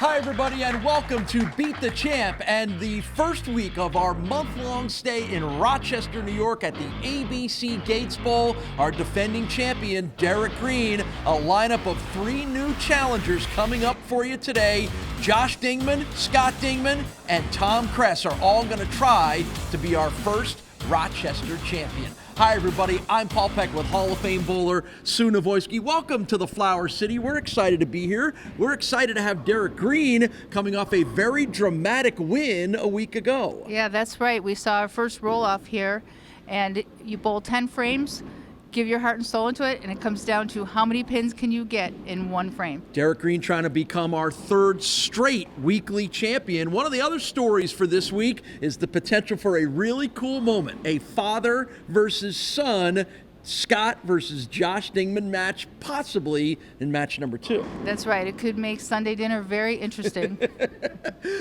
Hi, everybody, and welcome to Beat the Champ and the first week of our month-long stay in Rochester, New York at the ABC Gates Bowl. Our defending champion, Derrick Greene, a lineup of 3 new challengers coming up for you today. Josh Dingman, Scott Dingman, and Tom Kress are all going to try to be our first Rochester champion. Hi, everybody. I'm Paul Peck with Hall of Fame bowler Sue Nawojski. Welcome to the Flower City. We're excited to be here. We're excited to have Derrick Greene coming off a very dramatic win a week ago. Yeah, that's right. We saw our first roll-off here, and you bowl 10 frames, give your heart and soul into it, and it comes down to how many pins can you get in one frame. Derrick Greene trying to become our 3rd straight weekly champion. One of the other stories for this week is the potential for a really cool moment, a father versus son, Scott versus Josh Dingman match, possibly in match number 2. That's right. It could make Sunday dinner very interesting.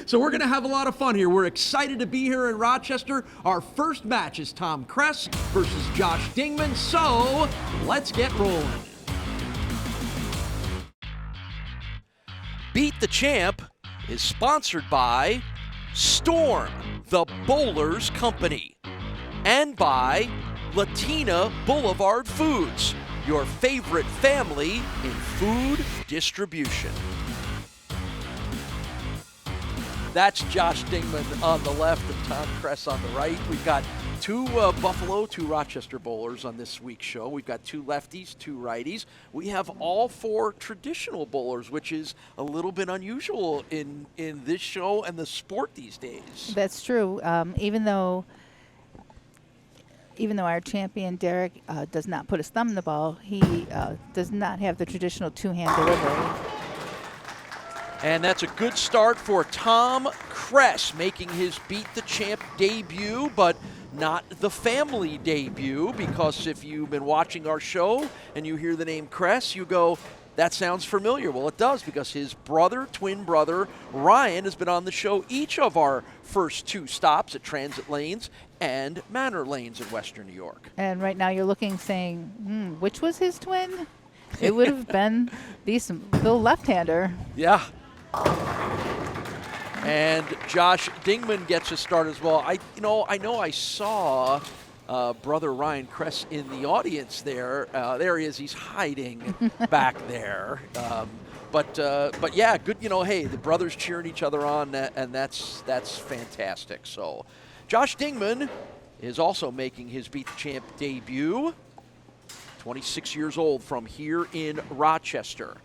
So we're going to have a lot of fun here. We're excited to be here in Rochester. Our first match is Tom Kress versus Josh Dingman. So let's get rolling. Beat the Champ is sponsored by Storm, the Bowlers Company, and by Latina Boulevard Foods, your favorite family in food distribution. That's Josh Dingman on the left and Tom Kress on the right. We've got 2 Buffalo, 2 Rochester bowlers on this week's show. We've got 2 lefties, 2 righties. We have all 4 traditional bowlers, which is a little bit unusual in this show and the sport these days. That's true. Even though our champion, Derrick, does not put his thumb in the ball, he does not have the traditional 2-hand delivery. And that's a good start for Tom Kress, making his Beat the Champ debut, but not the family debut, because if you've been watching our show and you hear the name Kress, you go, that sounds familiar. Well, it does, because his brother, twin brother, Ryan, has been on the show each of our first 2 stops at Transit Lanes and Manor Lanes in Western New York. And right now you're looking, saying, which was his twin? It would have been the left-hander. Yeah. And Josh Dingman gets a start as well. I know I saw brother Ryan Kress in the audience there. There he is. He's hiding back there. But yeah, good. Hey, the brothers cheering each other on, and that's fantastic. So, Josh Dingman is also making his Beat the Champ debut. 26 years old, from here in Rochester.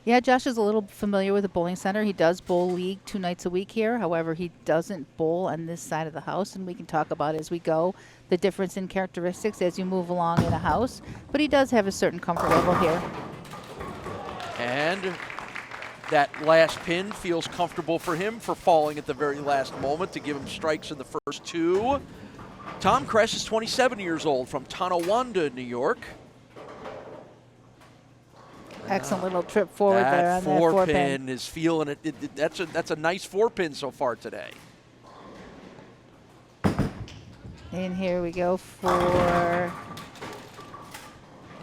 Yeah, Josh is a little familiar with the bowling center. He does bowl league 2 nights a week here. However, he doesn't bowl on this side of the house, and we can talk about as we go the difference in characteristics as you move along in a house. But he does have a certain comfort level here. And that last pin feels comfortable for him for falling at the very last moment to give him strikes in the first 2. Tom Kress is 27 years old, from Tonawanda, New York. Excellent little trip forward there on that 4 pin. Is feeling it. That's a nice 4 pin so far today. And here we go for...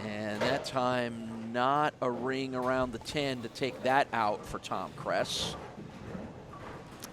And that time, not a ring around the 10 to take that out for Tom Kress.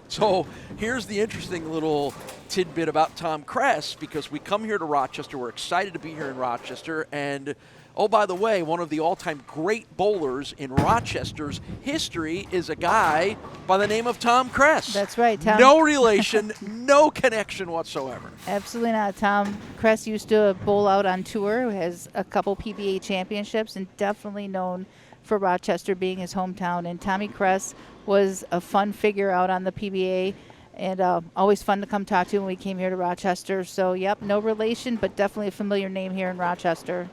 So here's the interesting little tidbit about Tom Kress, because we come here to Rochester. We're excited to be here in Rochester. And oh, by the way, one of the all-time great bowlers in Rochester's history is a guy by the name of Tom Kress. That's right, Tom. No relation, no connection whatsoever. Absolutely not. Tom Kress used to bowl out on tour, has a couple PBA championships, and definitely known for Rochester being his hometown. And Tommy Kress was a fun figure out on the PBA, and always fun to come talk to when we came here to Rochester. So, yep, no relation, but definitely a familiar name here in Rochester.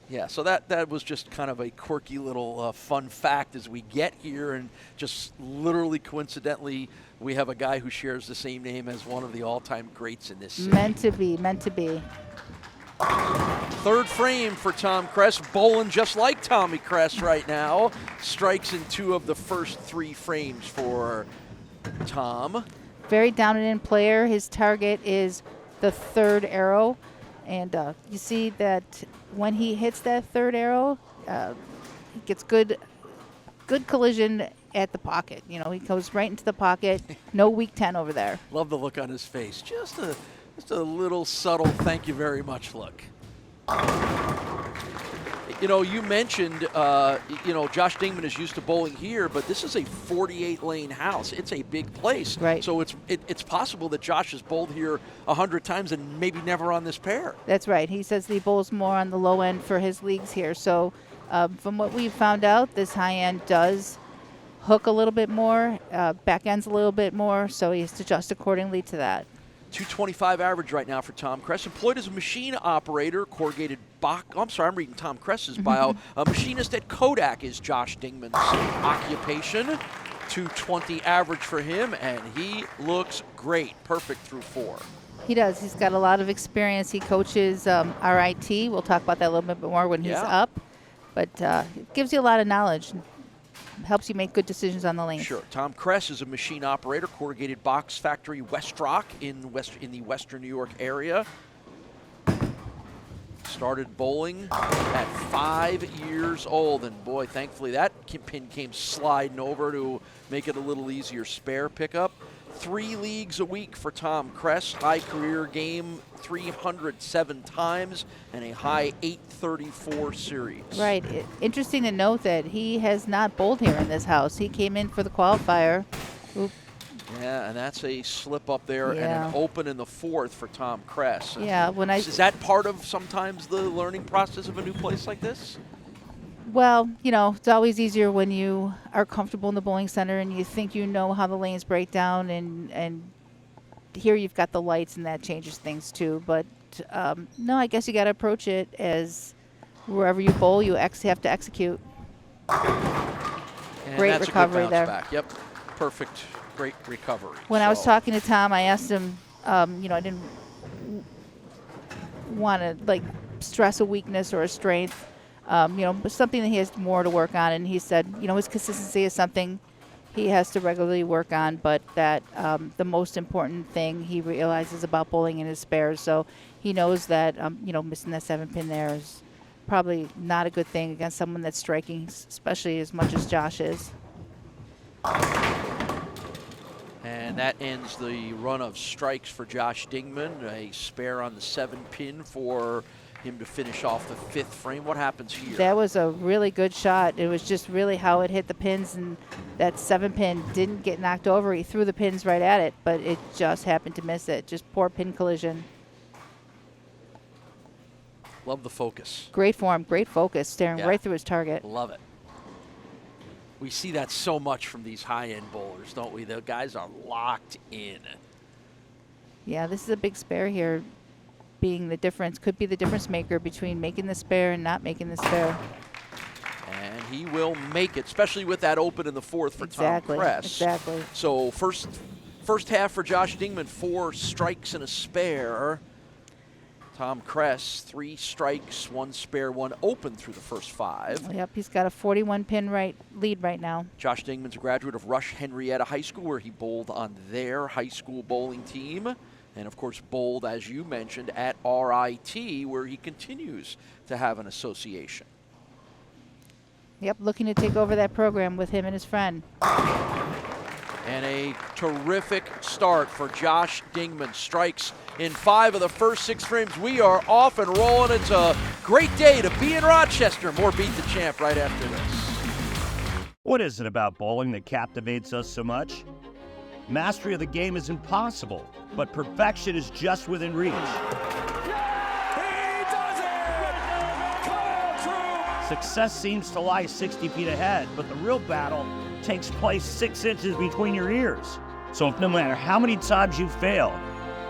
Yeah, so that was just kind of a quirky little fun fact as we get here, and just literally coincidentally, we have a guy who shares the same name as one of the all-time greats in this city. Meant to be, meant to be. 3rd frame for Tom Kress, bowling just like Tommy Kress right now. Strikes in 2 of the first 3 frames for Tom. Very down-and-in player. His target is the 3rd arrow. And you see that when he hits that 3rd arrow, he gets good collision at the pocket. You know, he goes right into the pocket. No weak 10 over there. Love the look on his face. Just a little subtle thank you very much look. You know, you mentioned, you know, Josh Dingman is used to bowling here, but this is a 48-lane house. It's a big place. Right. So it's possible that Josh has bowled here 100 times and maybe never on this pair. That's right. He says he bowls more on the low end for his leagues here. So from what we found out, this high end does hook a little bit more, back ends a little bit more, so he has to adjust accordingly to that. 225 average right now for Tom Kress. Employed as a machine operator, corrugated box. Oh, I'm sorry, I'm reading Tom Kress's bio. A machinist at Kodak is Josh Dingman's occupation. 220 average for him, and he looks great. Perfect through 4. He does. He's got a lot of experience. He coaches RIT. We'll talk about that a little bit more when he's up. But it gives you a lot of knowledge. Helps you make good decisions on the lanes. Sure. Tom Kress is a machine operator, corrugated box factory, West Rock in the Western New York area. Started bowling at 5 years old, and boy, thankfully that pin came sliding over to make it a little easier spare pickup. 3 leagues a week for Tom Kress. High career game 307 times and a high 834 series. Right. Interesting to note that he has not bowled here in this house. He came in for the qualifier. Oop. Yeah, and that's a slip up there and an open in the 4th for Tom Kress. Yeah. Is that part of sometimes the learning process of a new place like this? Well, you know, it's always easier when you are comfortable in the bowling center and you think you know how the lanes break down, and here you've got the lights and that changes things too. But no, I guess you got to approach it as wherever you bowl, you have to execute. And Great that's recovery a good bounce there. Back. Yep, perfect, great recovery. When I was talking to Tom, I asked him, you know, I didn't want to like stress a weakness or a strength. You know, but something that he has more to work on. And he said, you know, his consistency is something he has to regularly work on, but that the most important thing he realizes about bowling in his spares. So he knows that, you know, missing that 7 pin there is probably not a good thing against someone that's striking, especially as much as Josh is. And that ends the run of strikes for Josh Dingman. A spare on the 7 pin for him to finish off the 5th frame. What happens here? That was a really good shot. It was just really how it hit the pins, and that 7 pin didn't get knocked over. He threw the pins right at it, but it just happened to miss it. Just poor pin collision. Love the focus. Great form, great focus, staring right through his target. Love it. We see that so much from these high-end bowlers, don't we? The guys are locked in. Yeah, this is a big spare here. Being the difference, could be the difference maker between making the spare and not making the spare. And he will make it, especially with that open in the 4th for Tom Kress. Exactly. So first half for Josh Dingman, 4 strikes and a spare. Tom Kress, 3 strikes, 1 spare, 1 open through the first 5. Yep, he's got a 41 pin lead right now. Josh Dingman's a graduate of Rush Henrietta High School, where he bowled on their high school bowling team. And, of course, bowled, as you mentioned, at RIT, where he continues to have an association. Yep, looking to take over that program with him and his friend. And a terrific start for Josh Dingman. Strikes in 5 of the first 6 frames. We are off and rolling. It's a great day to be in Rochester. More Beat the Champ right after this. What is it about bowling that captivates us so much? Mastery of the game is impossible, but perfection is just within reach. He does it! Come true! Success seems to lie 60 feet ahead, but the real battle takes place 6 inches between your ears. So if no matter how many times you fail,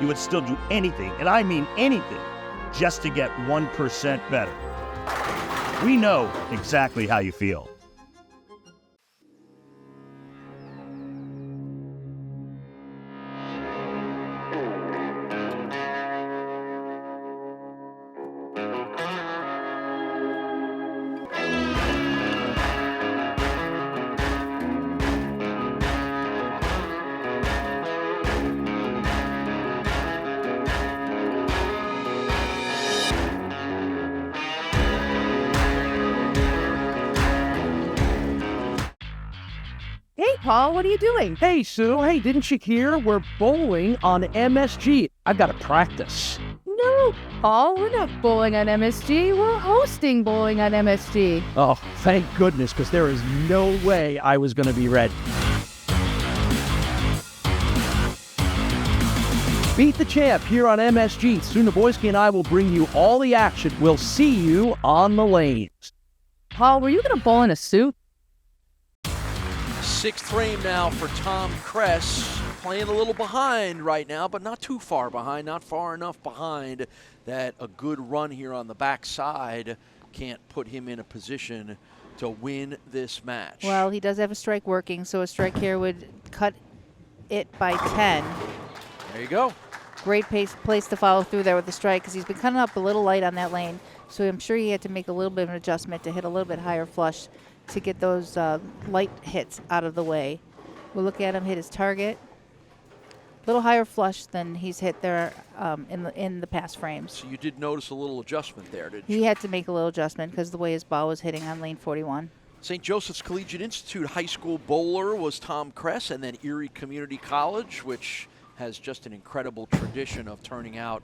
you would still do anything, and I mean anything, just to get 1% better. We know exactly how you feel. Paul, what are you doing? Hey, Sue. Hey, didn't you hear? We're bowling on MSG. I've got to practice. No, Paul, we're not bowling on MSG. We're hosting bowling on MSG. Oh, thank goodness, because there is no way I was going to be ready. Beat the Champ here on MSG. Sue Nawojski and I will bring you all the action. We'll see you on the lanes. Paul, were you going to bowl in a suit? Sixth frame now for Tom Kress. Playing a little behind right now, but not too far behind, not far enough behind that a good run here on the backside can't put him in a position to win this match. Well, he does have a strike working, so a strike here would cut it by 10. There you go. Great place to follow through there with the strike because he's been cutting up a little light on that lane. So I'm sure he had to make a little bit of an adjustment to hit a little bit higher flush to get those light hits out of the way. We'll look at him hit his target. A little higher flush than he's hit there in the past frames. So you did notice a little adjustment there, didn't you? He had to make a little adjustment because the way his ball was hitting on lane 41. St. Joseph's Collegiate Institute high school bowler was Tom Kress, and then Erie Community College, which has just an incredible tradition of turning out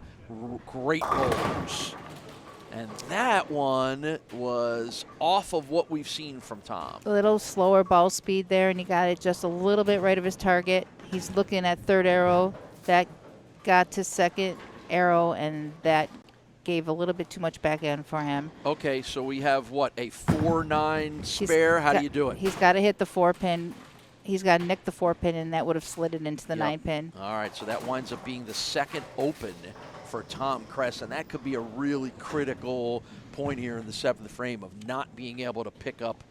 great bowlers. And that one was off of what we've seen from Tom. A little slower ball speed there, and he got it just a little bit right of his target. He's looking at third arrow. That got to second arrow, and that gave a little bit too much back end for him. Okay, so we have, what, a 4-9 spare? How do you do it? He's got to hit the 4-pin. He's got to nick the 4-pin, and that would have slid it into the 9-pin. All right, so that winds up being the second open for Tom Kress, and that could be a really critical point here in the 7th frame of not being able to pick up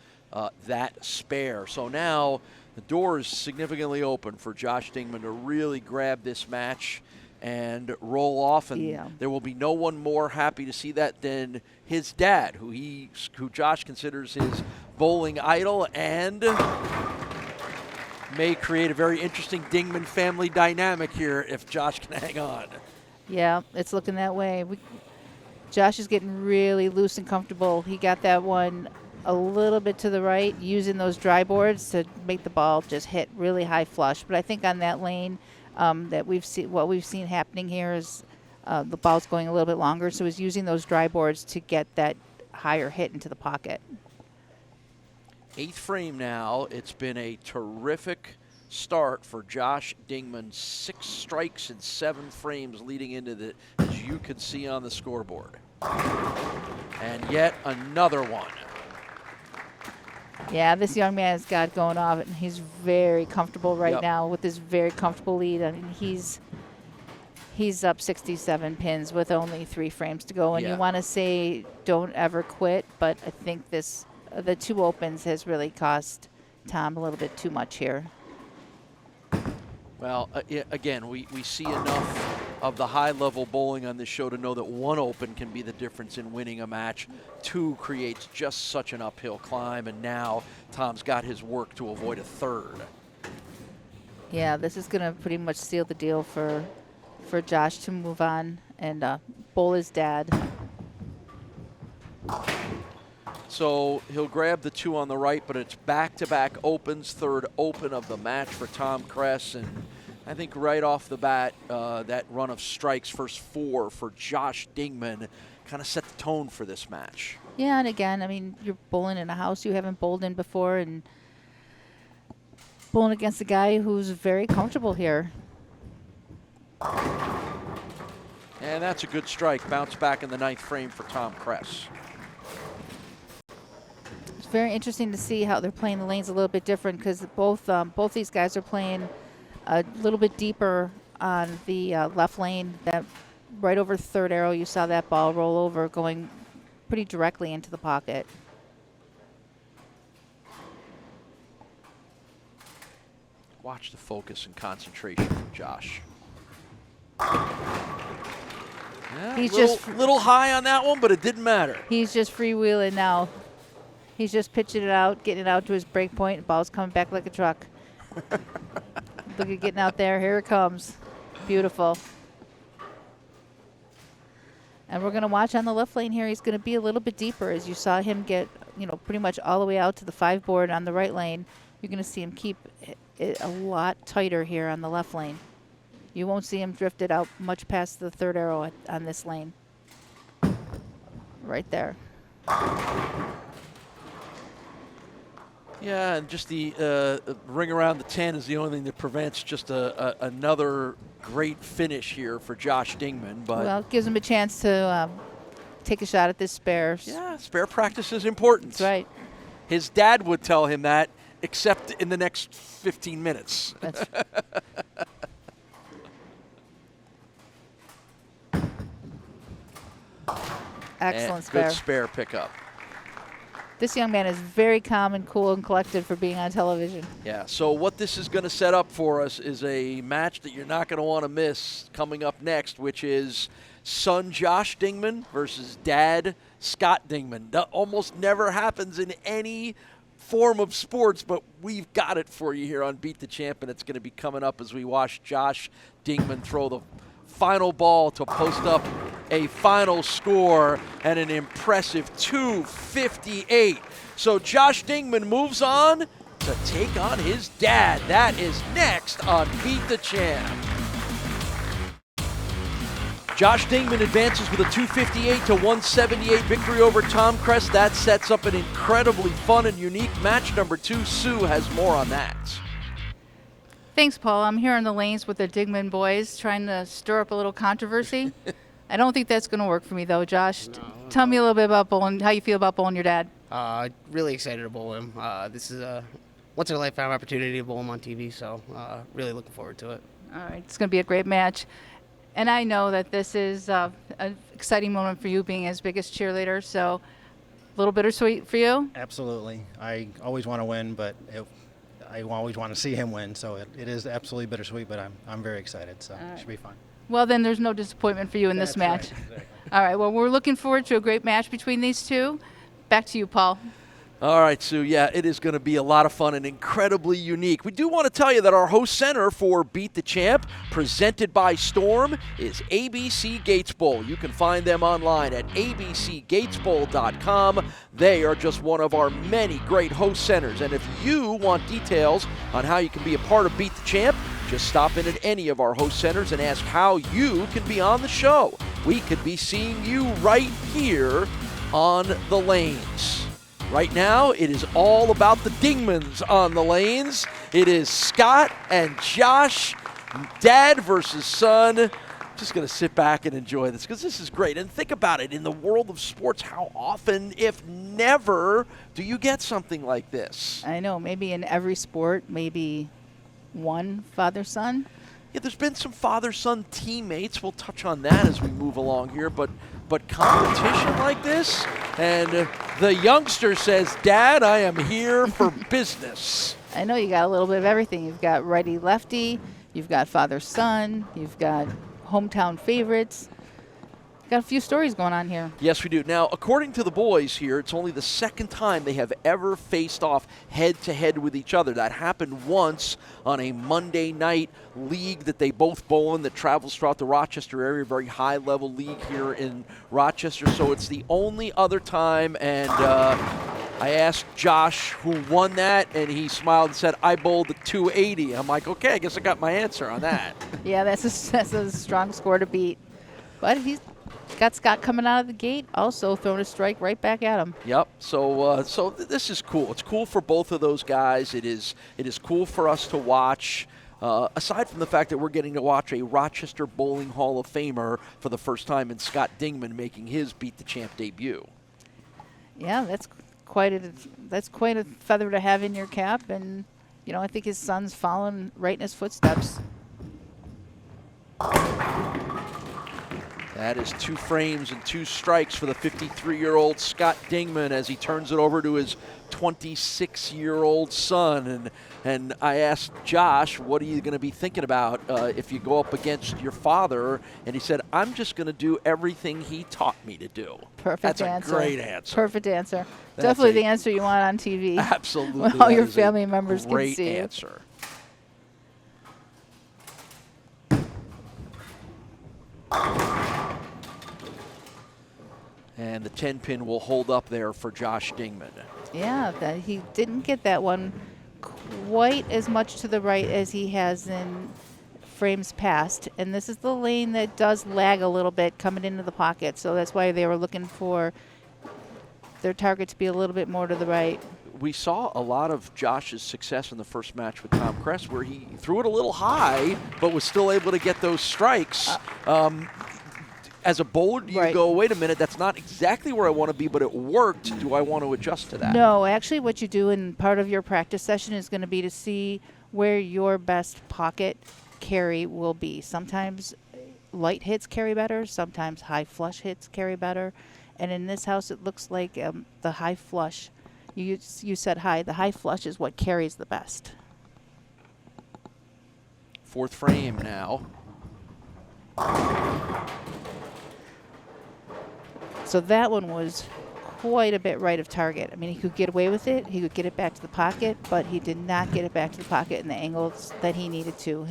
that spare. So now the door is significantly open for Josh Dingman to really grab this match and roll off, and there will be no one more happy to see that than his dad, who Josh considers his bowling idol, and may create a very interesting Dingman family dynamic here if Josh can hang on. Yeah, it's looking that way. Josh is getting really loose and comfortable. He got that one a little bit to the right, using those dry boards to make the ball just hit really high flush. But I think on that lane that what we've seen happening here is the ball's going a little bit longer, so he's using those dry boards to get that higher hit into the pocket. 8th frame now. It's been a terrific start for Josh Dingman. 6 strikes in 7 frames leading into the, as you can see on the scoreboard. And yet another one. Yeah, this young man has got going off, and he's very comfortable right now with this very comfortable lead. I mean, he's up 67 pins with only 3 frames to go, and you want to say don't ever quit, but I think the 2 opens has really cost Tom a little bit too much here. Well, again, we see enough of the high-level bowling on this show to know that 1 open can be the difference in winning a match. 2 creates just such an uphill climb, and now Tom's got his work to avoid a 3rd. Yeah, this is going to pretty much seal the deal for Josh to move on and bowl his dad. So he'll grab the 2 on the right, but it's back-to-back opens, 3rd open of the match for Tom Kress. And I think right off the bat, that run of strikes, first 4 for Josh Dingman, kind of set the tone for this match. Yeah, and again, I mean, you're bowling in a house you haven't bowled in before, and bowling against a guy who's very comfortable here. And that's a good strike. Bounce back in the 9th frame for Tom Kress. It's very interesting to see how they're playing the lanes a little bit different, because both these guys are playing a little bit deeper on the left lane. That right over 3rd arrow, you saw that ball roll over, going pretty directly into the pocket. Watch the focus and concentration from Josh. Yeah, He's little high on that one, but it didn't matter. He's just freewheeling now. He's just pitching it out, getting it out to his break point. The ball's coming back like a truck. Look at getting out there. Here it comes. Beautiful. And we're going to watch on the left lane here. He's going to be a little bit deeper, as you saw him get, pretty much all the way out to the 5 board on the right lane. you're going to see him keep it a lot tighter here on the left lane. You won't see him drifted out much past the third arrow on this lane. Right there. Yeah, and just the ring around the 10 is the only thing that prevents just another great finish here for Josh Dingman. But Well, it gives him a chance to take a shot at this spare. yeah, spare practice is important. That's right. His dad would tell him that, except in the next 15 minutes. That's excellent And spare. Good spare pickup. This young man is very calm and cool and collected for being on television. Yeah, so what this is going to set up for us is a match that you're not going to want to miss coming up next, which is son Josh Dingman versus dad Scott Dingman. That almost never happens in any form of sports, but we've got it for you here on Beat the Champ, and it's going to be coming up as we watch Josh Dingman throw the final ball to post up a final score and an impressive 258. So Josh Dingman moves on to take on his dad. That is next on Beat the Champ. Josh Dingman advances with a 258 to 178 victory over Tom Kress. That sets up an incredibly fun and unique match. Number 2, Sue has more on that. Thanks, Paul. I'm here in the lanes with the Dingman boys trying to stir up a little controversy. I don't think that's going to work for me, though, Josh. Tell me a little bit about bowling, how you feel about bowling your dad. Really excited to bowl him. This is a once-in-a-lifetime opportunity to bowl him on TV, so really looking forward to it. All right, it's going to be a great match. And I know that this is an exciting moment for you being his biggest cheerleader, so a little bittersweet for you? Absolutely. I always want to win, but I always want to see him win, so it is absolutely bittersweet, but I'm very excited, so it should be fun. Well, then there's no disappointment for you in this match. Right, exactly. All right, well, we're looking forward to a great match between these two. Back to you, Paul. All right, Sue. Yeah, it is going to be a lot of fun and incredibly unique. We do want to tell you that our host center for Beat the Champ, presented by Storm, is ABC Gates Bowl. You can find them online at abcgatesbowl.com. They are just one of our many great host centers. And if you want details on how you can be a part of Beat the Champ, just stop in at any of our host centers and ask how you can be on the show. We could be seeing you right here on the lanes. Right now, it is all about the Dingmans on the lanes. It is Scott and Josh, dad versus son. Just going to sit back and enjoy this because this is great. And think about it, in the world of sports, how often, if never, do you get something like this? I know, maybe in every sport, maybe one father-son. Yeah, there's been some father-son teammates. We'll touch on that as we move along here. But competition like this, and the youngster says, Dad, I am here for business. I know you got a little bit of everything. You've got righty-lefty, you've got father-son, you've got hometown favorites. Got a few stories going on here. Yes, we do. Now, according to the boys here, it's only the second time they have ever faced off head-to-head with each other. That happened once on a Monday night league that they both bowl in that travels throughout the Rochester area, very high-level league here in Rochester. So it's the only other time, and I asked Josh who won that, and he smiled and said, I bowled a 280. I'm like, okay, I guess I got my answer on that. Yeah, that's a strong score to beat. But he's got Scott coming out of the gate, also throwing a strike right back at him. Yep. So this is cool. It's cool for both of those guys. It is cool for us to watch. Aside from the fact that we're getting to watch a Rochester Bowling Hall of Famer for the first time in Scott Dingman making his Beat the Champ debut. Yeah, that's quite a feather to have in your cap, and I think his son's following right in his footsteps. That is 2 frames and 2 strikes for the 53-year-old Scott Dingman as he turns it over to his 26-year-old son. And I asked Josh, what are you going to be thinking about if you go up against your father? And he said, I'm just going to do everything he taught me to do. Perfect answer. That's a great answer. Perfect answer. That's Definitely the answer you want on TV. Absolutely. When all that your is family a members can great see. answer. And the 10-pin will hold up there for Josh Dingman. Yeah, that he didn't get that one quite as much to the right as he has in frames past. And this is the lane that does lag a little bit coming into the pocket. So that's why they were looking for their target to be a little bit more to the right. We saw a lot of Josh's success in the first match with Tom Kress, where he threw it a little high, but was still able to get those strikes. As a bowler, you go, wait a minute, that's not exactly where I want to be, but it worked. Do I want to adjust to that? No, actually what you do in part of your practice session is going to be to see where your best pocket carry will be. Sometimes light hits carry better, sometimes high flush hits carry better. And in this house, it looks like the high flush, you said high, the high flush is what carries the best. Fourth frame now. So that one was quite a bit right of target. I mean, he could get away with it. He could get it back to the pocket, but he did not get it back to the pocket in the angles that he needed to.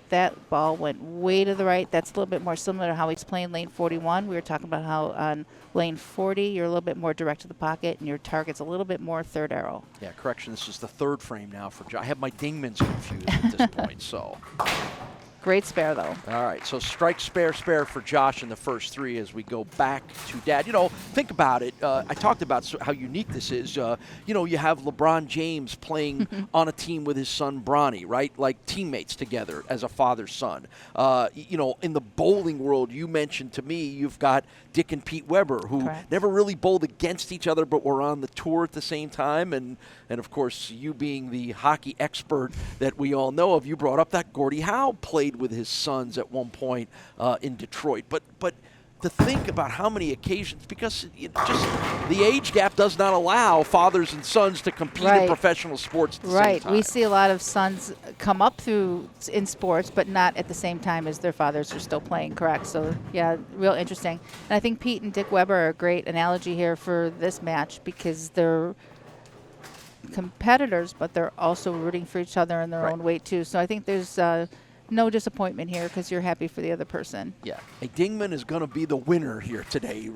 That ball went way to the right. That's a little bit more similar to how he's playing lane 41. We were talking about how on lane 40, you're a little bit more direct to the pocket, and your target's a little bit more third arrow. Yeah, correction, this is the third frame now for Josh. I have my Dingmans confused at this point, so. Great spare, though. All right, so strike, spare for Josh in the first three as we go back to Dad. You know, think about it. I talked about how unique this is. You know, you have LeBron James playing on a team with his son Bronny, right? Like teammates together as a father-son. You know, in the bowling world, you mentioned to me you've got Dick and Pete Weber, who never really bowled against each other, but were on the tour at the same time. And of course, you being the hockey expert that we all know of, you brought up that Gordie Howe played with his sons at one point in Detroit. But to think about how many occasions, because just the age gap does not allow fathers and sons to compete in professional sports at the same time. We see a lot of sons come up through in sports, but not at the same time as their fathers are still playing, correct? So, yeah, real interesting. And I think Pete and Dick Weber are a great analogy here for this match because they're competitors, but they're also rooting for each other in their own way, too. So I think there's no disappointment here because you're happy for the other person. Yeah. Hey, Dingman is going to be the winner here today.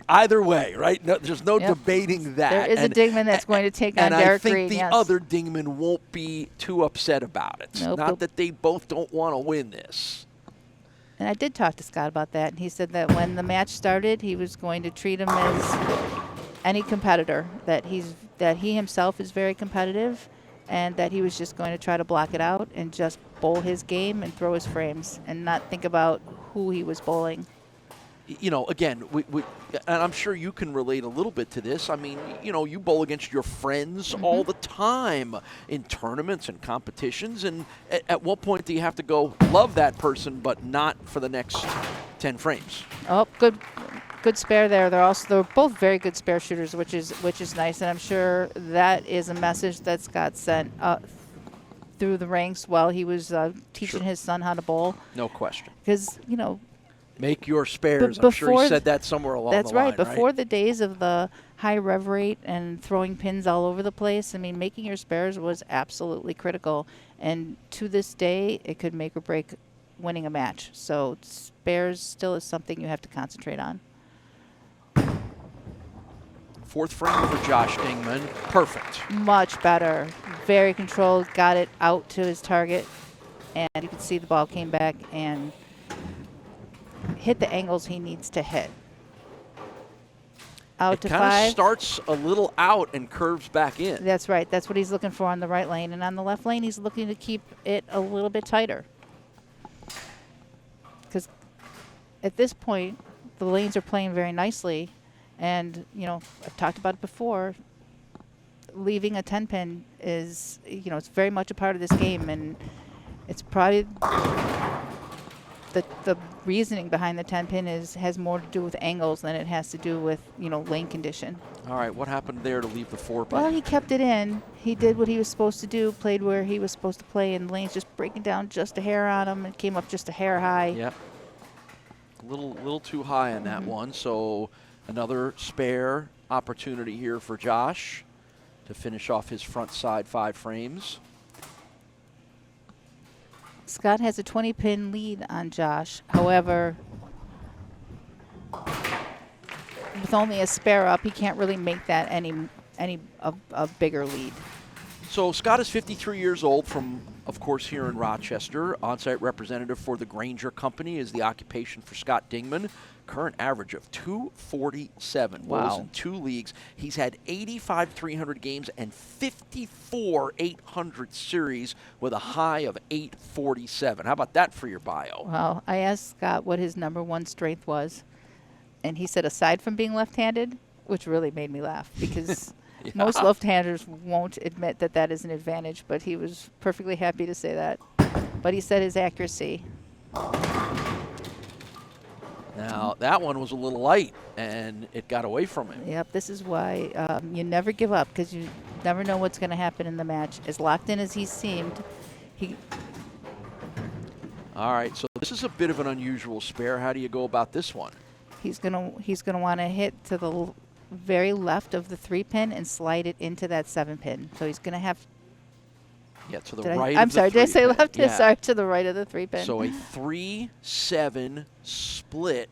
Either way, right? No, there's no debating that. There is a Dingman that's going to take on Derrick Greene. And I think the other Dingman won't be too upset about it. Nope. Not that they both don't want to win this. And I did talk to Scott about that, and he said that when the match started, he was going to treat him as any competitor, that he himself is very competitive, and that he was just going to try to block it out and just bowl his game and throw his frames and not think about who he was bowling. You know, again, and I'm sure you can relate a little bit to this. I mean, you know, you bowl against your friends all the time in tournaments and competitions. And at what point do you have to go, love that person, but not for the next 10 frames? Oh, good spare there. They're both very good spare shooters, which is nice. And I'm sure that is a message that Scott sent through the ranks while he was teaching his son how to bowl. No question. Because, you know, make your spares. I'm sure he said that somewhere along the line. That's right. Before the days of the high rev rate and throwing pins all over the place, I mean, making your spares was absolutely critical. And to this day, it could make or break winning a match. So spares still is something you have to concentrate on. Fourth frame for Josh Dingman. Perfect. Much better. Very controlled. Got it out to his target. And you can see the ball came back and hit the angles he needs to hit. Out to 5. It kind of starts a little out and curves back in. That's right. That's what he's looking for on the right lane. And on the left lane, he's looking to keep it a little bit tighter. Because at this point, the lanes are playing very nicely. And, you know, I've talked about it before. Leaving a 10-pin is, you know, it's very much a part of this game. And it's probably the reasoning behind the 10-pin has more to do with angles than it has to do with, you know, lane condition. All right, what happened there to leave the 4-pin? Well, he kept it in. He did what he was supposed to do, played where he was supposed to play, and the lane's just breaking down just a hair on him and came up just a hair high. Yep. A little too high on that one, so another spare opportunity here for Josh to finish off his front side 5 frames. Scott has a 20-pin lead on Josh. However, with only a spare up, he can't really make that any a bigger lead. So Scott is 53 years old from, of course, here in Rochester. On-site representative for the Granger Company is the occupation for Scott Dingman. Current average of 247. Wow. Bowls in 2 leagues. He's had 85 300 games and 54 800 series with a high of 847. How about that for your bio? Well, I asked Scott what his #1 strength was, and he said aside from being left-handed, which really made me laugh because most left-handers won't admit that that is an advantage, but he was perfectly happy to say that. But he said his accuracy. Now, that one was a little light, and it got away from him. Yep, this is why you never give up because you never know what's going to happen in the match. As locked in as he seemed, he... All right, so this is a bit of an unusual spare. How do you go about this one? He's gonna want to hit to the very left of the 3-pin and slide it into that 7-pin. So he's gonna have. Yeah, to the Did right. I'm of sorry. the Did I say 3-pin. left? Yeah. Sorry, to the right of the 3-pin. So a 3-7 split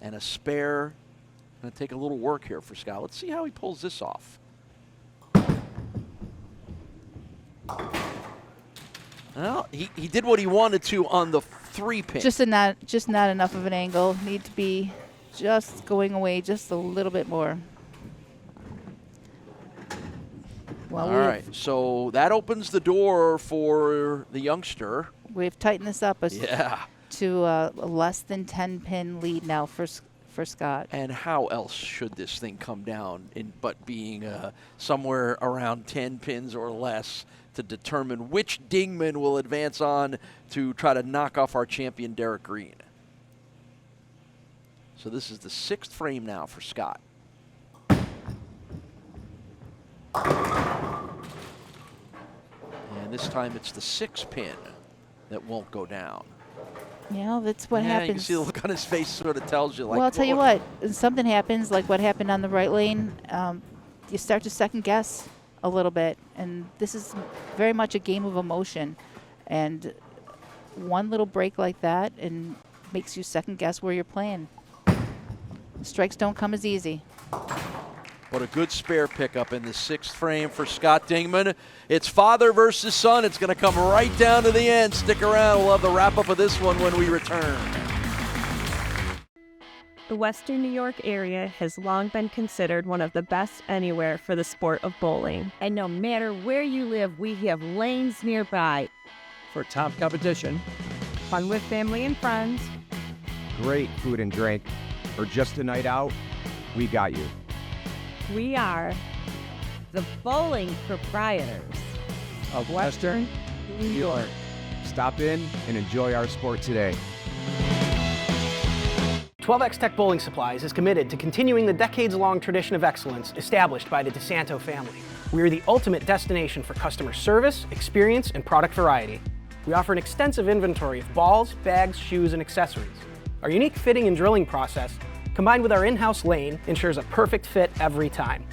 and a spare. Gonna take a little work here for Scott. Let's see how he pulls this off. Well, he did what he wanted to on the 3-pin. just not enough of an angle. Need to be just going away just a little bit more. Well, all right, so that opens the door for the youngster. We've tightened this up Yeah. to a less than 10-pin lead now for Scott. And how else should this thing come down but being somewhere around 10 pins or less to determine which Dingman will advance on to try to knock off our champion, Derrick Greene. So this is the 6th frame now for Scott. And this time it's the 6-pin that won't go down. Yeah, that's what You happens. can see the look on his face sort of tells you. Like, well, I'll tell you what. Something happens, like what happened on the right lane. You start to second guess a little bit, and this is very much a game of emotion. And one little break like that and makes you second guess where you're playing. Strikes don't come as easy. But a good spare pickup in the 6th frame for Scott Dingman. It's father versus son. It's going to come right down to the end. Stick around. We'll have the wrap-up of this one when we return. The Western New York area has long been considered one of the best anywhere for the sport of bowling. And no matter where you live, we have lanes nearby. For top competition, Fun with family and friends, great food and drink, or just a night out, we got you. we are The bowling proprietors of Western New York. Stop in and enjoy our sport today. 12X Tech Bowling Supplies is committed to continuing the decades-long tradition of excellence established by the DeSanto family. We are the ultimate destination for customer service, experience, and product variety. We offer an extensive inventory of balls, bags, shoes, and accessories. Our unique fitting and drilling process, combined with our in-house lane, ensures a perfect fit every time.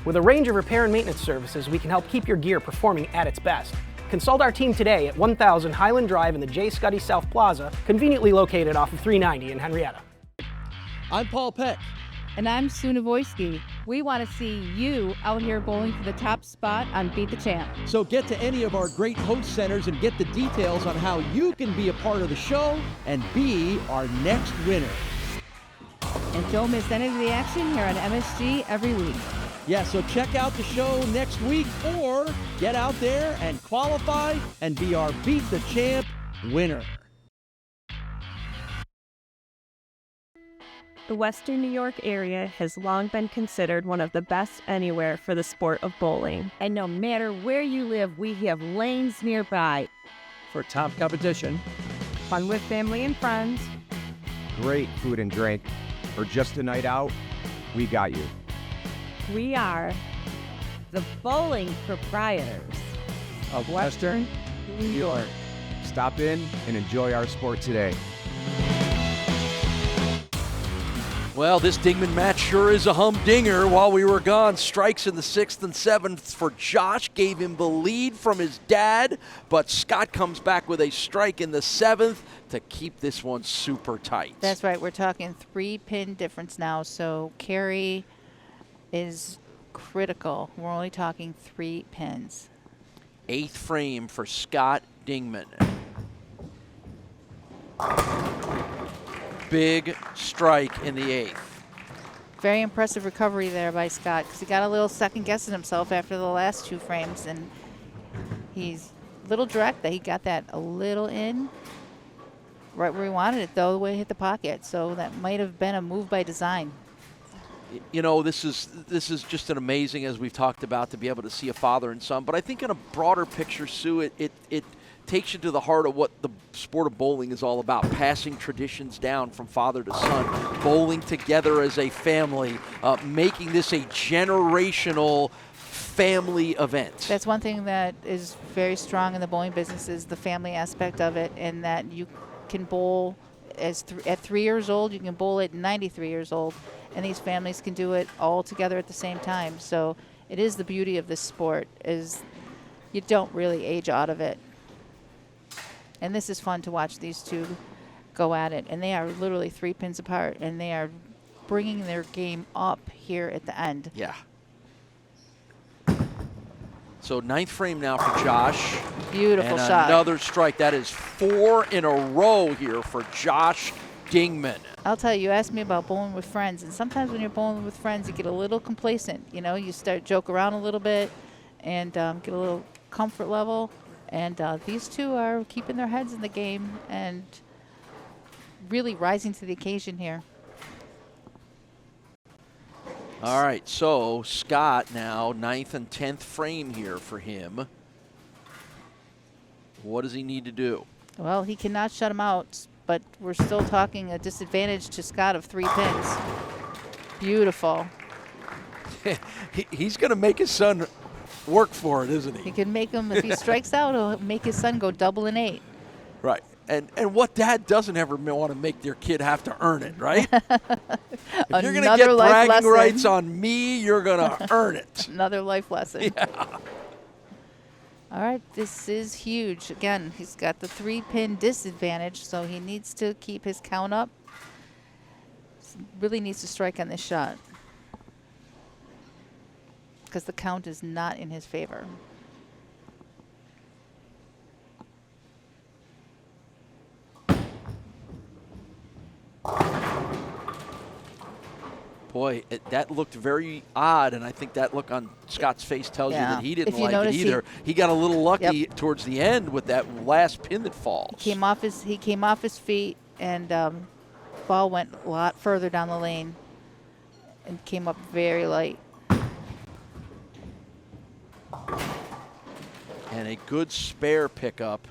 With a range of repair and maintenance services, we can help keep your gear performing at its best. Consult our team today at 1000 Highland Drive in the J. Scuddy South Plaza, conveniently located off of 390 in Henrietta. I'm Paul Peck. And I'm Sue Nawojski. We want to see you out here bowling for the top spot on Beat the Champ. So get to any of our great host centers and get the details on how you can be a part of the show and be our next winner. And don't miss any of the action here on MSG every week. Yeah, so check out the show next week or get out there and qualify and be our Beat the Champ winner. The Western New York area has long been considered one of the best anywhere for the sport of bowling. And no matter where you live, we have lanes nearby. For top competition, Fun with family and friends, Great food and drink, or just a night out, we got you. we are The bowling proprietors of Western New York. Stop in and enjoy our sport today. Well, this Dingman match sure is a humdinger. While we were gone, strikes in the 6th and 7th for Josh gave him the lead from his dad, but Scott comes back with a strike in the 7th to keep this one super tight. That's right. We're talking 3-pin difference now, so carry is critical. We're only talking 3 pins. 8th frame for Scott Dingman. Big strike in the 8th. Very impressive recovery there by Scott, because he got a little second guessing himself after the last 2 frames, and he's a little direct that he got that a little in. Right where he wanted it, though, the way it hit the pocket. So that might have been a move by design. You know, this is just an amazing, as we've talked about, to be able to see a father and son. But I think in a broader picture, Sue, it takes you to the heart of what the sport of bowling is all about, passing traditions down from father to son, bowling together as a family, making this a generational family event. That's one thing that is very strong in the bowling business, is the family aspect of it, and that you can bowl at 3 years old, you can bowl at 93 years old, and these families can do it all together at the same time. So it is the beauty of this sport, is you don't really age out of it. And this is fun to watch these two go at it, and they are literally 3 pins apart, and they are bringing their game up here at the end. Yeah. So 9th frame now for Josh. Beautiful and shot. Another strike. That is 4 in a row here for Josh Dingman. I'll tell you asked me about bowling with friends, and sometimes when you're bowling with friends, you get a little complacent. You know, you start joke around a little bit and get a little comfort level. And these two are keeping their heads in the game and really rising to the occasion here. All right, so Scott now 9th and 10th frame here for him. What does he need to do? Well, he cannot shut him out, but we're still talking a disadvantage to Scott of 3 pins. Beautiful. He's going to make his son work for it, isn't he? He can make him, if he strikes out, he'll make his son go double and 8. Right. And what dad doesn't ever want to make their kid have to earn it, right? If you're going to get bragging rights on me, you're going to earn it. Another life lesson. Yeah. All right, this is huge. Again, he's got the 3-pin disadvantage, so he needs to keep his count up. Really needs to strike on this shot, because the count is not in his favor. Boy, that looked very odd, and I think that look on Scott's face tells you that he didn't like it either. He got a little lucky towards the end with that last pin that falls. He came off his feet, and ball went a lot further down the lane and came up very light. And a good spare pickup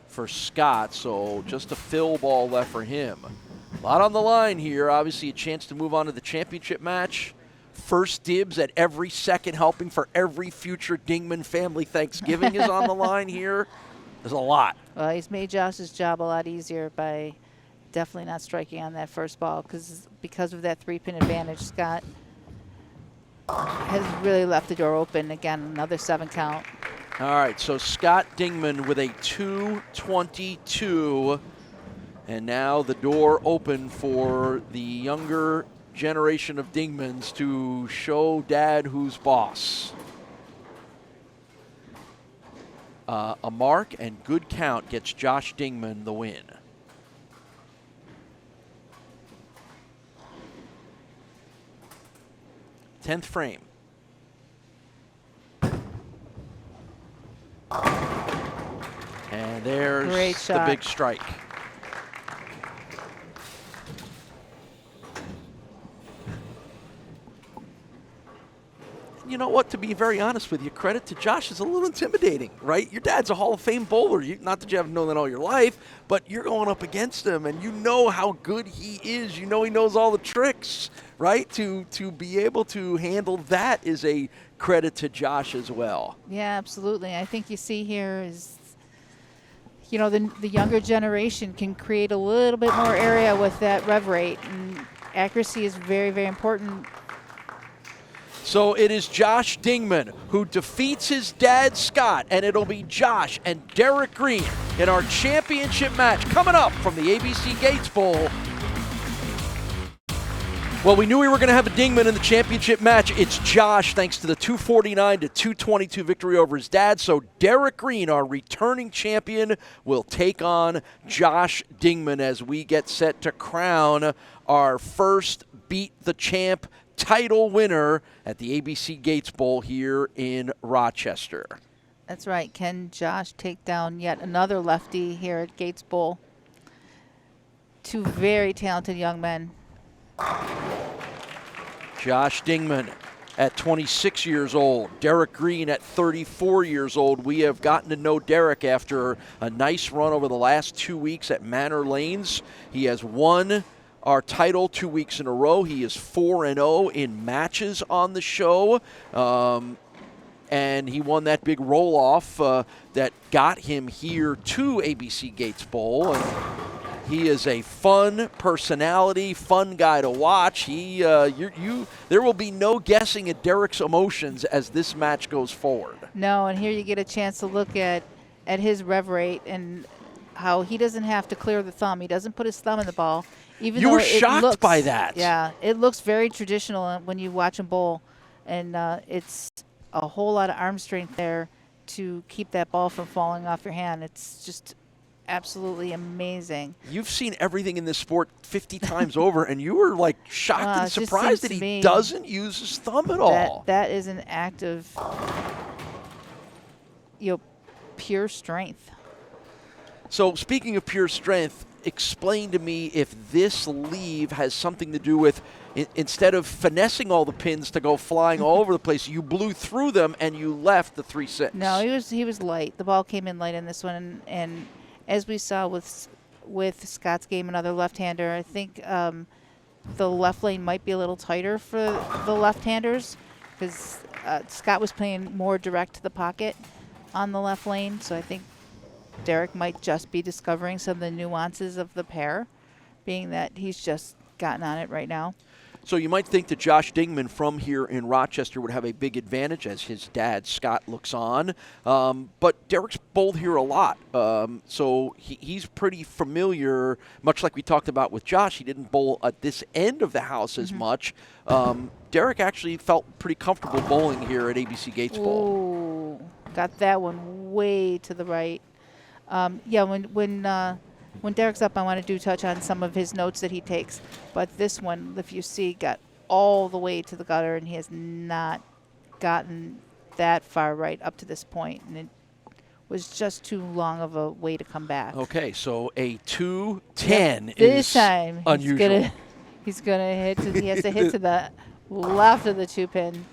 for Scott, so just a fill ball left for him. A lot on the line here. Obviously a chance to move on to the championship match. First dibs at every second helping for every future Dingman family Thanksgiving is on the line here. There's a lot. Well, he's made Josh's job a lot easier by definitely not striking on that first ball, because of that 3-pin advantage. Scott has really left the door open. Again, another 7 count. All right, so Scott Dingman with a 222. And now the door open for the younger generation of Dingmans to show dad who's boss. A mark and good count gets Josh Dingman the win. Tenth frame. And there's the big strike. You know what, to be very honest with you, credit to Josh, is a little intimidating, right? Your dad's a Hall of Fame bowler. Not that you haven't known that all your life, but you're going up against him, and you know how good he is. You know he knows all the tricks, right? To be able to handle that is a credit to Josh as well. Yeah, absolutely. I think you see here is, you know, the younger generation can create a little bit more area with that rev rate, and accuracy is very, very important. So it is Josh Dingman who defeats his dad, Scott, and it'll be Josh and Derrick Greene in our championship match coming up from the ABC Gates Bowl. Well, we knew we were going to have a Dingman in the championship match. It's Josh, thanks to the 249 to 222 victory over his dad. So Derrick Greene, our returning champion, will take on Josh Dingman as we get set to crown our first Beat the Champ title winner at the ABC Gates Bowl here in Rochester. That's right. Can Josh take down yet another lefty here at Gates Bowl? Two very talented young men. Josh Dingman at 26 years old. Derrick Greene at 34 years old. We have gotten to know Derrick after a nice run over the last 2 weeks at Manor Lanes. He has won our title 2 weeks in a row. He is 4-0 in matches on the show. And he won that big roll-off that got him here to ABC Gates Bowl. And he is a fun personality, fun guy to watch. There will be no guessing at Derrick's emotions as this match goes forward. No, and here you get a chance to look at his rev rate and how he doesn't have to clear the thumb. He doesn't put his thumb in the ball. Even you though were shocked by that. Yeah, it looks very traditional when you watch him bowl, and it's a whole lot of arm strength there to keep that ball from falling off your hand. It's just absolutely amazing. You've seen everything in this sport 50 times over, and you were like shocked and surprised that he doesn't use his thumb at all. That is an act of pure strength. So speaking of pure strength, explain to me if this leave has something to do with instead of finessing all the pins to go flying all over the place, you blew through them and you left the 3-6. No, he was light. The ball came in light in this one, and as we saw with Scott's game, another left-hander, I think the left lane might be a little tighter for the left-handers because Scott was playing more direct to the pocket on the left lane, so I think Derrick might just be discovering some of the nuances of the pair, being that he's just gotten on it right now. So you might think that Josh Dingman from here in Rochester would have a big advantage as his dad, Scott, looks on. But Derrick's bowled here a lot. So he's pretty familiar, much like we talked about with Josh. He didn't bowl at this end of the house as much. Derrick actually felt pretty comfortable bowling here at ABC Gates Bowl. Ooh, got that one way to the right. Yeah, when Derrick's up, I want to touch on some of his notes that he takes. But this one, if you see, got all the way to the gutter, and he has not gotten that far right up to this point. And it was just too long of a way to come back. Okay, so a 2-10 this is time, unusual. He's going to hit. He has to hit to the left of the 2-pin.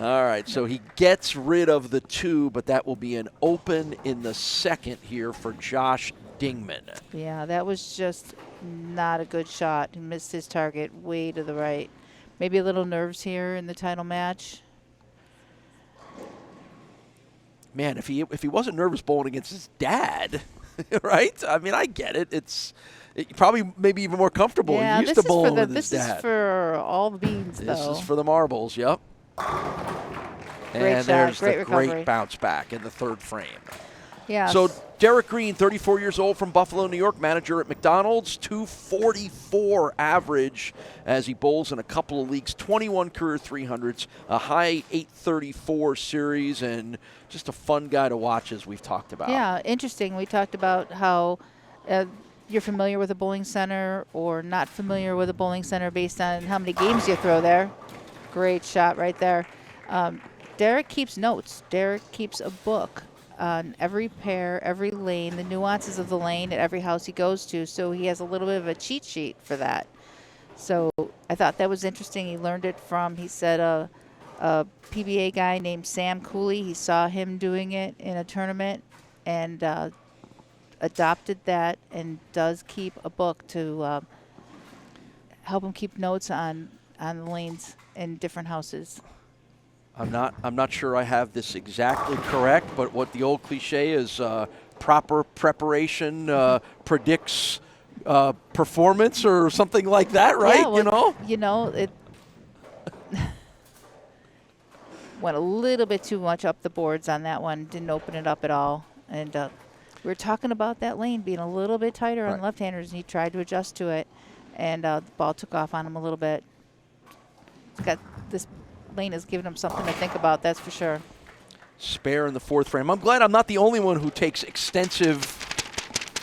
All right, so he gets rid of the 2, but that will be an open in the second here for Josh Dingman. Yeah, that was just not a good shot. He missed his target way to the right. Maybe a little nerves here in the title match. Man, if he wasn't nervous bowling against his dad, right? I mean, I get it. It's probably maybe even more comfortable. Yeah, he used to bowl with his dad. This is for all the beans, though. This is for the marbles, yep. Great and shot, there's great the recovery. great bounce back in the third frame. Yeah. So Derrick Greene, 34 years old from Buffalo, New York, manager at McDonald's, 244 average as he bowls in a couple of leagues, 21 career 300s, a high 834 series, and just a fun guy to watch as we've talked about. Yeah, interesting. We talked about how you're familiar with a bowling center or not familiar with a bowling center based on how many games you throw there. Great shot right there. Derrick keeps notes. Derrick keeps a book on every pair, every lane, the nuances of the lane at every house he goes to. So he has a little bit of a cheat sheet for that. So I thought that was interesting. He learned it from, he said, a PBA guy named Sam Cooley. He saw him doing it in a tournament and adopted that and does keep a book to help him keep notes on the lanes in different houses. I'm not sure I have this exactly correct, but what the old cliche is, proper preparation predicts performance or something like that, right? Yeah, well, it went a little bit too much up the boards on that one. Didn't open it up at all. And we were talking about that lane being a little bit tighter on left-handers, and he tried to adjust to it, and the ball took off on him a little bit. this lane has given him something to think about, that's for sure. Spare in the fourth frame. I'm glad I'm not the only one who takes extensive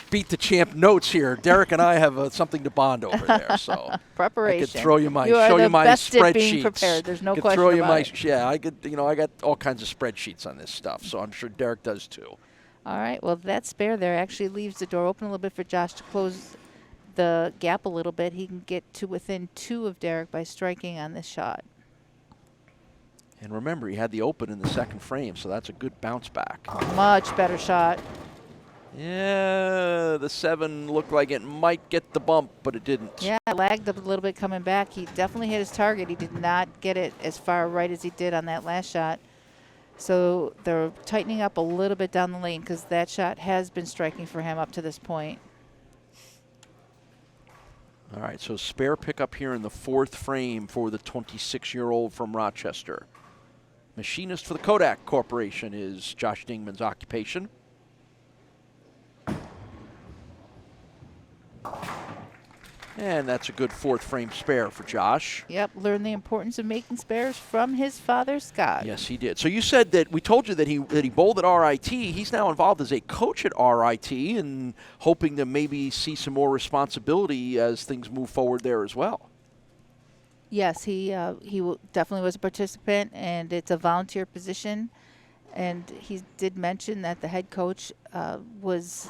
Beat the Champ notes here. Derrick and I have something to bond over there. So preparation. I could throw you my show you my best at spreadsheets. being prepared. There's no question throw you about my, it. Yeah, I could. I got all kinds of spreadsheets on this stuff. So I'm sure Derrick does too. All right. Well, that spare there actually leaves the door open a little bit for Josh to close the gap a little bit. He can get to within 2 of Derrick by striking on this shot. And remember, he had the open in the second frame, so that's a good bounce back. Much better shot. Yeah, the 7 looked like it might get the bump, but it didn't. Yeah, lagged up a little bit coming back. He definitely hit his target. He did not get it as far right as he did on that last shot. So they're tightening up a little bit down the lane because that shot has been striking for him up to this point. All right, so spare pickup here in the fourth frame for the 26-year-old from Rochester. Machinist for the Kodak Corporation is Josh Dingman's occupation. And that's a good fourth frame spare for Josh. Yep, learned the importance of making spares from his father, Scott. Yes, he did. So you said that we told you that he bowled at RIT. He's now involved as a coach at RIT and hoping to maybe see some more responsibility as things move forward there as well. Yes, he definitely was a participant, and it's a volunteer position. And he did mention that the head coach was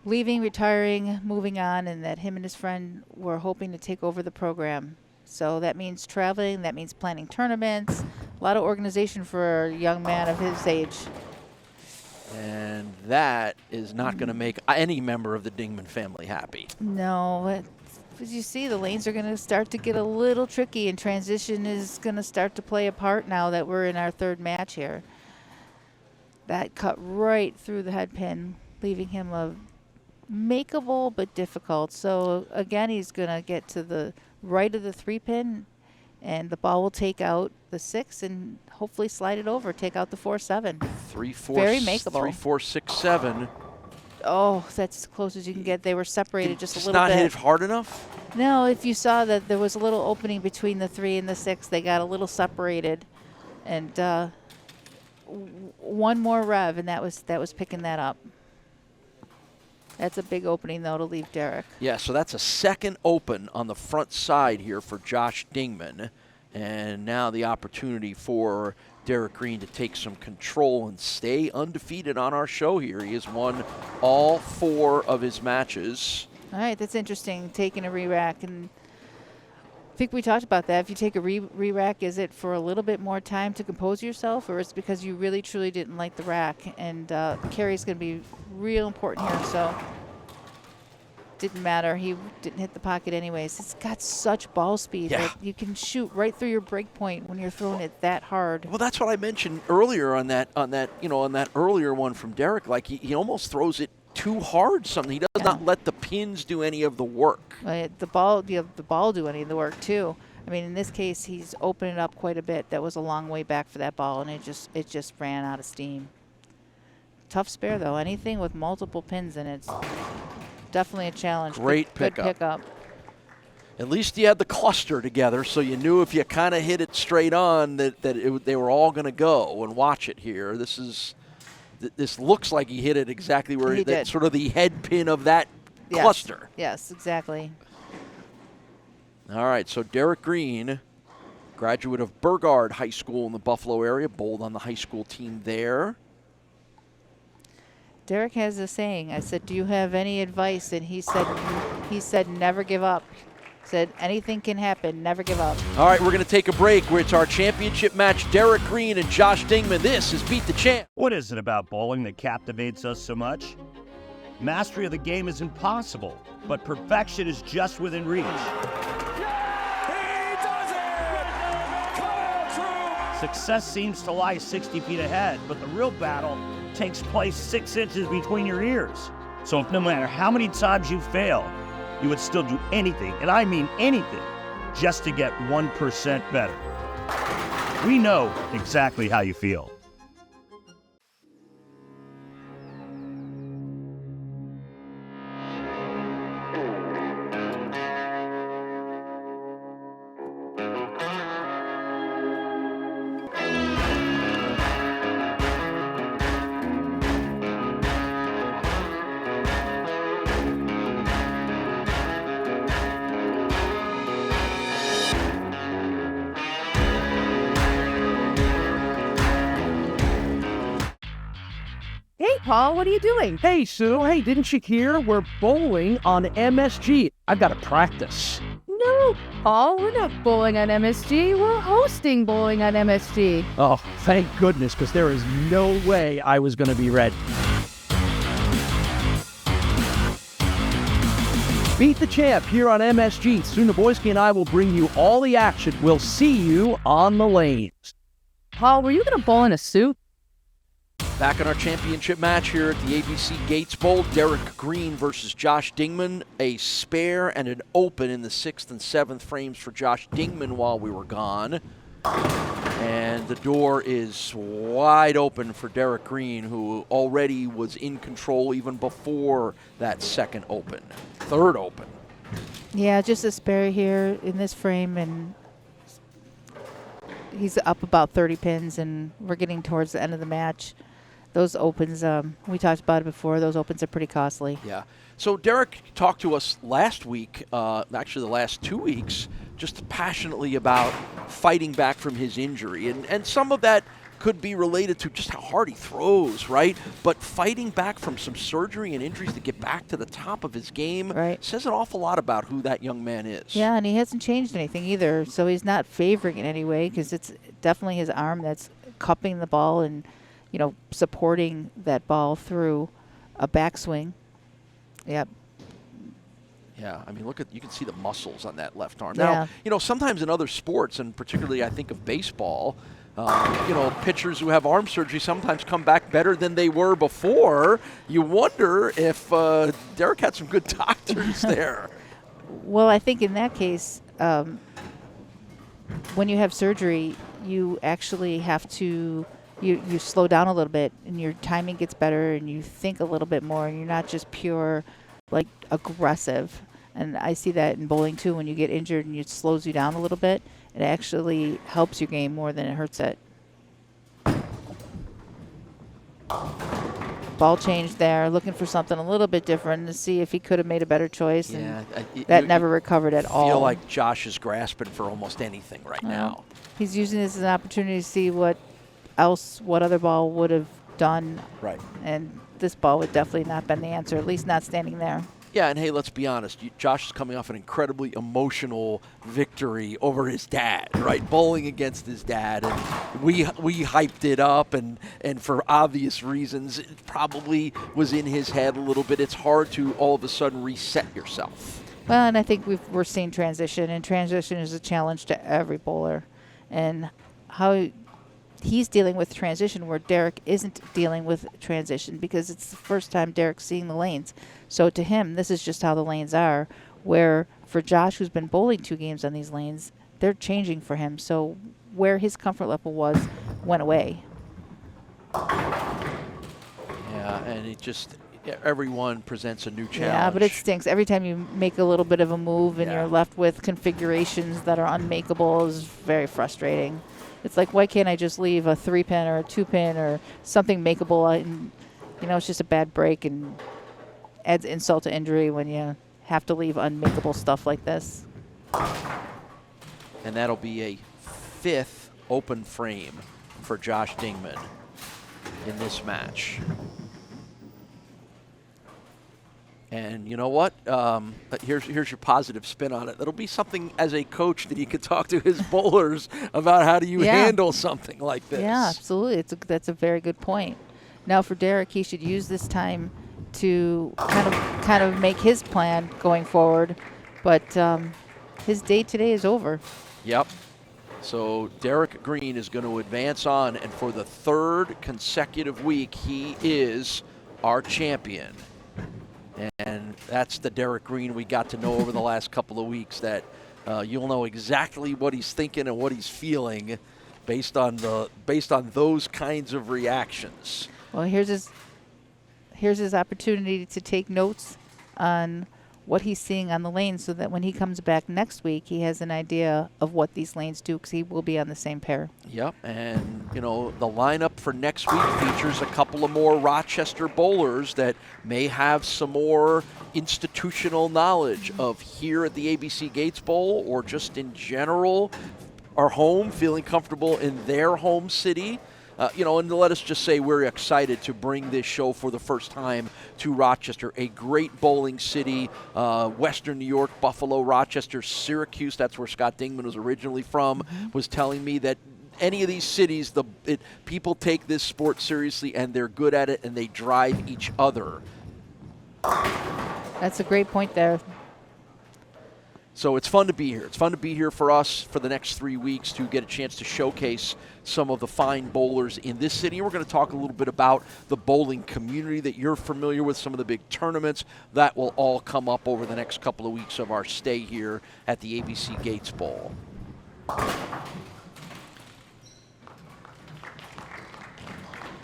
leaving, retiring, moving on, and that him and his friend were hoping to take over the program. So that means traveling, that means planning tournaments, a lot of organization for a young man of his age. And that is not going to make any member of the Dingman family happy. No, as you see, the lanes are going to start to get a little tricky, and transition is going to start to play a part now that we're in our third match here. That cut right through the head pin, leaving him a makeable but difficult. So again, he's going to get to the right of the 3-pin, and the ball will take out the 6 and hopefully slide it over, take out the 4-7. 3-4, very makeable. 3-4, 6-7. Oh, that's as close as you can get. They were separated just a little bit. Not hit it hard enough? No, if you saw that there was a little opening between the 3 and the 6, they got a little separated, and one more rev, and that was picking that up. That's a big opening, though, to leave Derrick. Yeah, so that's a second open on the front side here for Josh Dingman. And now the opportunity for Derrick Greene to take some control and stay undefeated on our show here. He has won all 4 of his matches. All right, that's interesting, taking a re-rack. And I think we talked about that. If you take a re-rack, is it for a little bit more time to compose yourself, or is it because you really, truly didn't like the rack? And carry's going to be real important here. So didn't matter. He didn't hit the pocket anyways. It's got such ball speed that you can shoot right through your break point when you're throwing it that hard. Well, that's what I mentioned earlier on that earlier one from Derrick. Like he almost throws it too hard. Something he does not let the pins do any of the work. The ball do any of the work too. I mean, in this case, he's opened it up quite a bit. That was a long way back for that ball, and it just ran out of steam. Tough spare though. Anything with multiple pins in it's definitely a challenge. Great Good pickup. At least you had the cluster together, so you knew if you kind of hit it straight on that they were all going to go. And watch it here. This looks like he hit it exactly where he did. Sort of the head pin of that cluster. Yes, exactly. All right, so Derrick Greene, graduate of Burgard High School in the Buffalo area, bowled on the high school team there. Derrick has a saying. I said, "Do you have any advice?" And he said, "Never give up." Said, "Anything can happen. Never give up." All right, we're going to take a break. It's our championship match. Derrick Greene and Josh Dingman. This is Beat the Champ. What is it about bowling that captivates us so much? Mastery of the game is impossible, but perfection is just within reach. Success seems to lie 60 feet ahead, but the real battle takes place 6 inches between your ears. So if no matter how many times you fail, you would still do anything, and I mean anything, just to get 1% better. We know exactly how you feel. Hey, Paul, what are you doing? Hey, Sue. Hey, didn't you hear? We're bowling on MSG. I've got to practice. No, Paul, we're not bowling on MSG. We're hosting bowling on MSG. Oh, thank goodness, because there is no way I was going to be ready. Beat the Champ here on MSG. Sue Nawojski and I will bring you all the action. We'll see you on the lanes. Paul, were you going to bowl in a suit? Back in our championship match here at the ABC Gates Bowl, Derrick Greene versus Josh Dingman. A spare and an open in the 6th and 7th frames for Josh Dingman while we were gone. And the door is wide open for Derrick Greene, who already was in control even before that second open. Third open. Yeah, just a spare here in this frame, and he's up about 30 pins, and we're getting towards the end of the match. Those opens, we talked about it before, those opens are pretty costly. Yeah. So Derrick talked to us last week, actually the last 2 weeks, just passionately about fighting back from his injury. And some of that could be related to just how hard he throws, right? But fighting back from some surgery and injuries to get back to the top of his game says an awful lot about who that young man is. Yeah, and he hasn't changed anything either, so he's not favoring in any way, because it's definitely his arm that's cupping the ball and, you know, supporting that ball through a backswing. Yep. Yeah, I mean, you can see the muscles on that left arm. Yeah. Now, you know, sometimes in other sports, and particularly I think of baseball, you know, pitchers who have arm surgery sometimes come back better than they were before. You wonder if Derrick had some good doctors there. Well, I think in that case, when you have surgery, you actually have to you slow down a little bit, and your timing gets better, and you think a little bit more, and you're not just pure, like, aggressive. And I see that in bowling too. When you get injured and it slows you down a little bit, it actually helps your game more than it hurts it. Ball change there, looking for something a little bit different to see if he could have made a better choice. Yeah, and that never recovered at all. I feel like Josh is grasping for almost anything right now. He's using this as an opportunity to see what other ball would have done. Right. And this ball would definitely not been the answer, at least not standing there. Yeah, and hey, let's be honest. Josh is coming off an incredibly emotional victory over his dad, right? Bowling against his dad, and we hyped it up, and for obvious reasons, it probably was in his head a little bit. It's hard to all of a sudden reset yourself. Well, and I think we're seeing transition, and transition is a challenge to every bowler, and how he's dealing with transition where Derrick isn't dealing with transition, because it's the first time Derrick's seeing the lanes. So to him, this is just how the lanes are, where for Josh, who's been bowling 2 games on these lanes, they're changing for him. So where his comfort level was went away. Yeah, and it just, everyone presents a new challenge. Yeah, but it stinks. Every time you make a little bit of a move and you're left with configurations that are unmakeable is very frustrating. It's like, why can't I just leave a 3-pin or a 2-pin or something makeable? And, you know, it's just a bad break and adds insult to injury when you have to leave unmakeable stuff like this. And that'll be a 5th open frame for Josh Dingman in this match. And you know what? Here's your positive spin on it. That'll be something as a coach that he could talk to his bowlers about how do you handle something like this. Yeah, absolutely. That's a very good point. Now for Derrick, he should use this time to kind of make his plan going forward. But his day today is over. Yep. So Derrick Greene is going to advance on, and for the 3rd consecutive week, he is our champion. And that's the Derrick Greene we got to know over the last couple of weeks, that you'll know exactly what he's thinking and what he's feeling based on those kinds of reactions. Well, here's his opportunity to take notes on what he's seeing on the lanes, so that when he comes back next week, he has an idea of what these lanes do, because he will be on the same pair. Yep, and you know, the lineup for next week features a couple of more Rochester bowlers that may have some more institutional knowledge of here at the ABC Gates Bowl, or just in general are home, feeling comfortable in their home city. and let us just say we're excited to bring this show for the first time to Rochester, a great bowling city, Western New York, Buffalo, Rochester, Syracuse, that's where Scott Dingman was originally from, was telling me that any of these cities, people take this sport seriously and they're good at it and they drive each other. That's a great point there. So it's fun to be here. It's fun to be here for us for the next 3 weeks to get a chance to showcase some of the fine bowlers in this city. We're going to talk a little bit about the bowling community that you're familiar with, some of the big tournaments. That will all come up over the next couple of weeks of our stay here at the ABC Gates Bowl.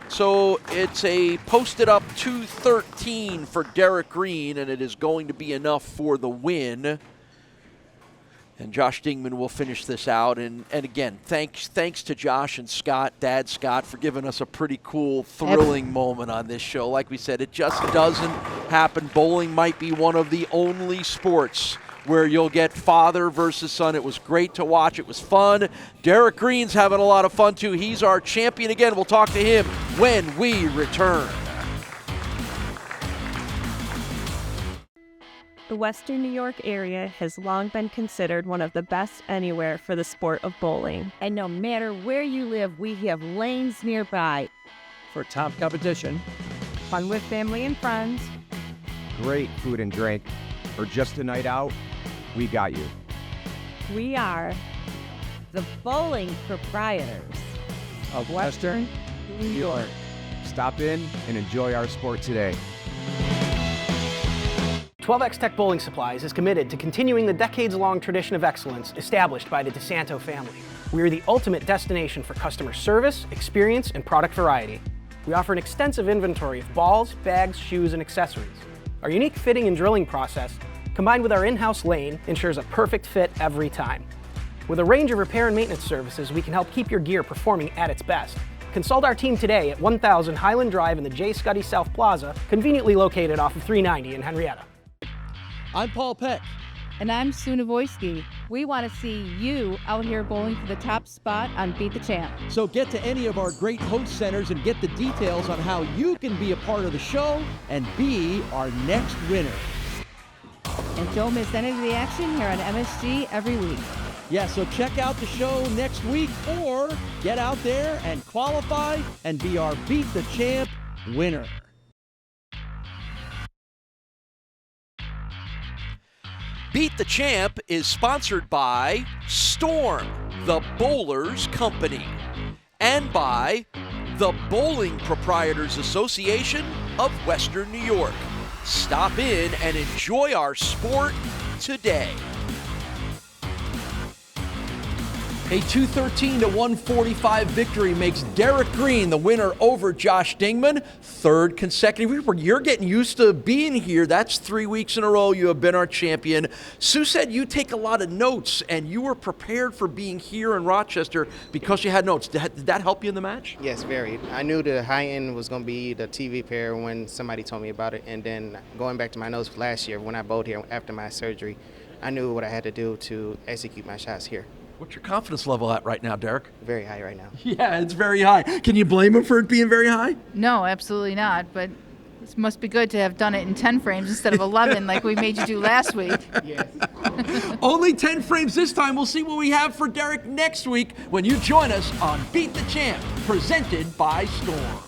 So it's a posted up 213 for Derrick Greene, and it is going to be enough for the win. And Josh Dingman will finish this out. And again, thanks to Josh and Scott, Dad Scott, for giving us a pretty cool, thrilling moment on this show. Like we said, it just doesn't happen. Bowling might be one of the only sports where you'll get father versus son. It was great to watch. It was fun. Derrick Greene's having a lot of fun, too. He's our champion again. We'll talk to him when we return. The Western New York area has long been considered one of the best anywhere for the sport of bowling. And no matter where you live, we have lanes nearby. For top competition, Fun with family and friends. Great food and drink, or just a night out, we got you. We are The bowling proprietors of Western New York. Stop in and enjoy our sport today. 12X Tech Bowling Supplies is committed to continuing the decades-long tradition of excellence established by the DeSanto family. We are the ultimate destination for customer service, experience, and product variety. We offer an extensive inventory of balls, bags, shoes, and accessories. Our unique fitting and drilling process, combined with our in-house lane, ensures a perfect fit every time. With a range of repair and maintenance services, we can help keep your gear performing at its best. Consult our team today at 1000 Highland Drive in the J. Scuddy South Plaza, conveniently located off of 390 in Henrietta. I'm Paul Peck. And I'm Sue Nawojski. We want to see you out here bowling for the top spot on Beat the Champ. So get to any of our great host centers and get the details on how you can be a part of the show and be our next winner. And don't miss any of the action here on MSG every week. Yeah, so check out the show next week or get out there and qualify and be our Beat the Champ winner. Beat the Champ is sponsored by Storm, the Bowlers Company, and by the Bowling Proprietors Association of Western New York. Stop in and enjoy our sport today. A 213-145 victory makes Derrick Greene the winner over Josh Dingman. Third consecutive. You're getting used to being here. That's 3 weeks in a row you have been our champion. Sue said you take a lot of notes, and you were prepared for being here in Rochester because you had notes. Did that help you in the match? Yes, very. I knew the high end was going to be the TV pair when somebody told me about it. And then going back to my notes last year when I bowled here after my surgery, I knew what I had to do to execute my shots here. What's your confidence level at right now, Derrick? Very high right now. Yeah, it's very high. Can you blame him for it being very high? No, absolutely not. But it must be good to have done it in 10 frames instead of 11 like we made you do last week. Yes. Only 10 frames this time. We'll see what we have for Derrick next week when you join us on Beat the Champ, presented by Storm.